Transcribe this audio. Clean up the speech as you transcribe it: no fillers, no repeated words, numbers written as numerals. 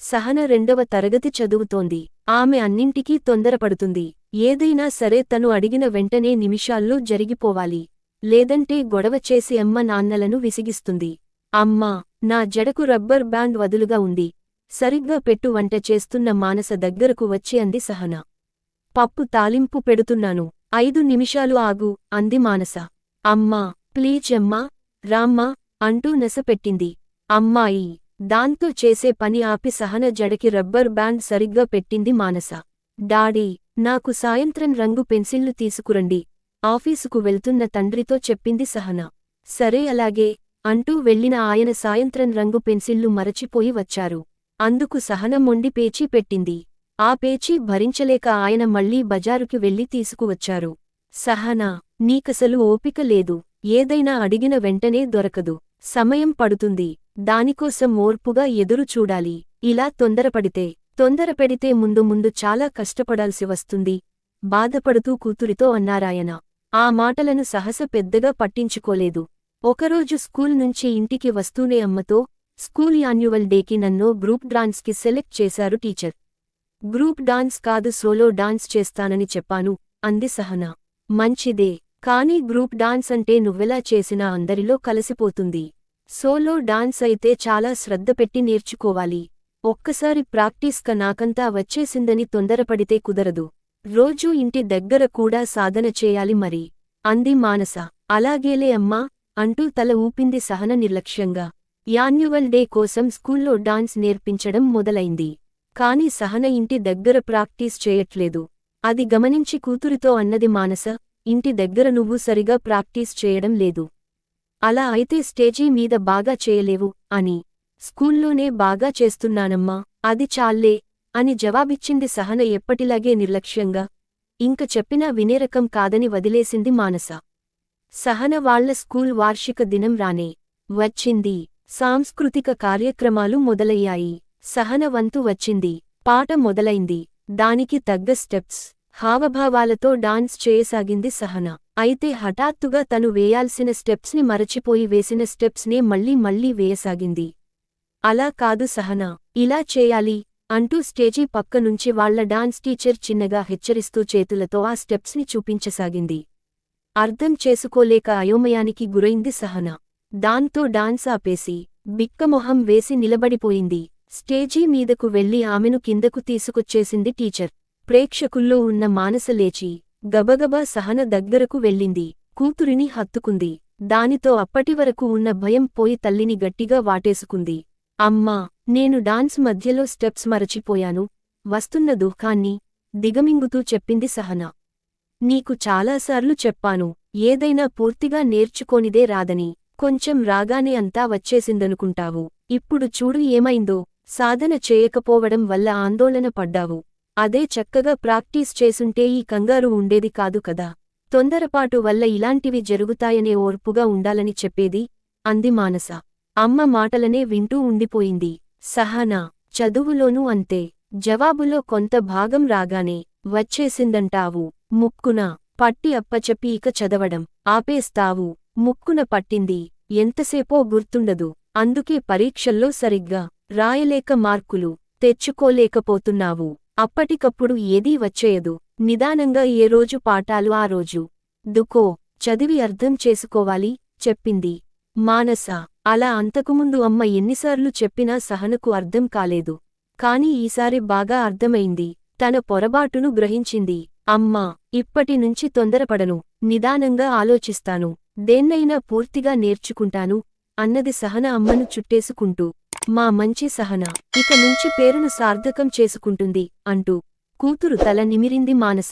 సహన 2వ తరగతి చదువుతోంది. ఆమె అన్నింటికీ తొందరపడుతుంది. ఏదైనా సరే తను అడిగిన వెంటనే నిమిషాల్లో జరిగిపోవాలి. లేదంటే గొడవ చేసి అమ్మ నాన్నలను విసిగిస్తుంది. అమ్మా, నా జడకు రబ్బర్ బ్యాండ్ వదులుగా ఉంది. సరిగ్గా పెట్టు. వంట చేస్తున్న మానస దగ్గరకు వచ్చి అంది సహన. పప్పు తాలింపు పెడుతున్నాను. 5 నిమిషాలు ఆగు అంది మానస. అమ్మా, ప్లీజ్ అమ్మా, రామ్మా అంటూ నసపెట్టింది. అమ్మాయి. దాంతో చేసే పని ఆపి సహన జడకి రబ్బర్ బ్యాండ్ సరిగ్గా పెట్టింది మానస. డాడీ, నాకు సాయంత్రం రంగు పెన్సిళ్లు తీసుకురండి, ఆఫీసుకు వెళ్తున్న తండ్రితో చెప్పింది సహన. సరే అలాగే అంటూ వెళ్లిన ఆయన సాయంత్రం రంగు పెన్సిళ్లు మరచిపోయి వచ్చారు. అందుకు సహన మొండి పేచీ పెట్టింది. ఆ పేచీ భరించలేక ఆయన మళ్లీ బజారుకి వెళ్లి తీసుకువచ్చారు. సహనా, నీకసలు ఓపిక లేదు. ఏదైనా అడిగిన వెంటనే దొరకదు. సమయం పడుతుంది. దానికోసం ఓర్పుగా ఎదురు చూడాలి. ఇలా తొందరపెడితే ముందు ముందు చాలా కష్టపడాల్సి వస్తుంది బాధపడుతూ కూతురితో అన్నారాయన. ఆ మాటలను సహస పెద్దగా పట్టించుకోలేదు. ఒకరోజు స్కూల్ నుంచి ఇంటికి వస్తూనే అమ్మతో, స్కూల్ యాన్యువల్ డేకి నన్ను గ్రూప్ డాన్స్కి సెలెక్ట్ చేశారు టీచర్. గ్రూప్ డాన్స్ కాదు, సోలో డాన్స్ చేస్తానని చెప్పాను అంది సహన. మంచిదే, కానీ గ్రూప్ డాన్స్ అంటే నువ్వెలా చేసినా అందరిలో కలిసిపోతుంది. సోలో డాన్స్ అయితే చాలా శ్రద్ధ పెట్టి నేర్చుకోవాలి. ఒక్కసారి ప్రాక్టీస్క నాకంతా వచ్చేసిందని తొందరపడితే కుదరదు. రోజూ ఇంటి దగ్గర కూడా సాధన చేయాలి మరి అంది మానస. అలాగేలే అమ్మా అంటూ తల ఊపింది సహన నిర్లక్ష్యంగా. యాన్యువల్ డే కోసం స్కూల్లో డాన్స్ నేర్పించడం మొదలైంది. కాని సహన ఇంటి దగ్గర ప్రాక్టీస్ చేయట్లేదు. అది గమనించి కూతురితో అన్నది మానస, ఇంటి దగ్గర నువ్వు సరిగా ప్రాక్టీస్ చేయడం లేదు. అలా అయితే స్టేజీ మీద బాగా చేయలేవు అని. స్కూల్లోనే బాగా చేస్తున్నానమ్మా, అది చాల్లే అని జవాబిచ్చింది సహన ఎప్పటిలాగే నిర్లక్ష్యంగా. ఇంక చెప్పినా వినేరకం కాదని వదిలేసింది మానస. సహన వాళ్ల స్కూల్ వార్షిక దినం రానే వచ్చింది. సాంస్కృతిక కార్యక్రమాలు మొదలయ్యాయి. సహన వంతు వచ్చింది. పాట మొదలైంది. దానికి తగ్గ స్టెప్స్, హావభావాలతో డాన్స్ చేయసాగింది సహన. అయితే హఠాత్తుగా తను వేయాల్సిన స్టెప్స్ని మరచిపోయి వేసిన స్టెప్స్నే మళ్లీ మళ్లీ వేయసాగింది. అలా కాదు సహన, ఇలా చేయాలి అంటూ స్టేజీ పక్క నుంచి వాళ్ల డాన్స్ టీచర్ చిన్నగా హెచ్చరిస్తూ చేతులతో ఆ స్టెప్స్ని చూపించసాగింది. అర్థం చేసుకోలేక అయోమయానికి గురైంది సహన. దాంతో డాన్స్ ఆపేసి బిక్కమొహం వేసి నిలబడిపోయింది. స్టేజీ మీదకు వెళ్లి ఆమెను కిందకు తీసుకొచ్చేసింది టీచర్. ప్రేక్షకుల్లో ఉన్న మానస లేచి గబగబా సహన దగ్గరకు వెళ్ళింది. కూతురిని హత్తుకుంది. దానితో అప్పటివరకు ఉన్న భయం పోయి తల్లిని గట్టిగా వాటేసుకుంది. అమ్మా, నేను డాన్స్ మధ్యలో స్టెప్స్ మరచిపోయాను వస్తున్న దుఃఖాన్ని దిగమింగుతూ చెప్పింది సహన. నీకు చాలాసార్లు చెప్పాను, ఏదైనా పూర్తిగా నేర్చుకోనిదే రాదని. కొంచెం రాగానే అంతా వచ్చేసిందనుకుంటావు. ఇప్పుడు చూడు ఏమైందో. సాధన చేయకపోవడం వల్ల ఆందోళన పడ్డావు. అదే చక్కగా ప్రాక్టీస్ చేసుంటే ఈ కంగారు ఉండేది కాదు కదా. తొందరపాటు వల్ల ఇలాంటివి జరుగుతాయనే ఓర్పుగా ఉండాలని చెప్పేది అంది మానస. అమ్మ మాటలనే వింటూ ఉండిపోయింది. సహన చదువులోనూ అంతే. జవాబులో కొంత భాగం రాగానే వచ్చేసిందంటావు. ముక్కున పట్టి అప్పచెప్పి ఇక చదవడం ఆపేస్తావు. ముక్కున పట్టింది ఎంతసేపో గుర్తుండదు. అందుకే పరీక్షల్లో సరిగ్గా రాయలేక మార్కులు తెచ్చుకోలేకపోతున్నావు. అప్పటికప్పుడు ఏదీ వచ్చేయదు. నిదానంగా ఏ రోజు పాఠాలు ఆ రోజు దుకో చదివి అర్థం చేసుకోవాలి చెప్పింది మానస. అలా అంతకుముందు అమ్మ ఎన్నిసార్లు చెప్పినా సహనకు అర్థం కాలేదు. కాని ఈసారి బాగా అర్థమైంది. తన పొరబాటును గ్రహించింది. అమ్మా, ఇప్పటినుంచి తొందరపడను, నిదానంగా ఆలోచిస్తాను, దేన్నైనా పూర్తిగా నేర్చుకుంటాను అన్నది సహన అమ్మను చుట్టేసుకుంటూ. మా మంచి సహన ఇక నుంచి పేరును సార్థకం చేసుకుంటుంది అంటూ కూతురు తల నిమిరింది మానస.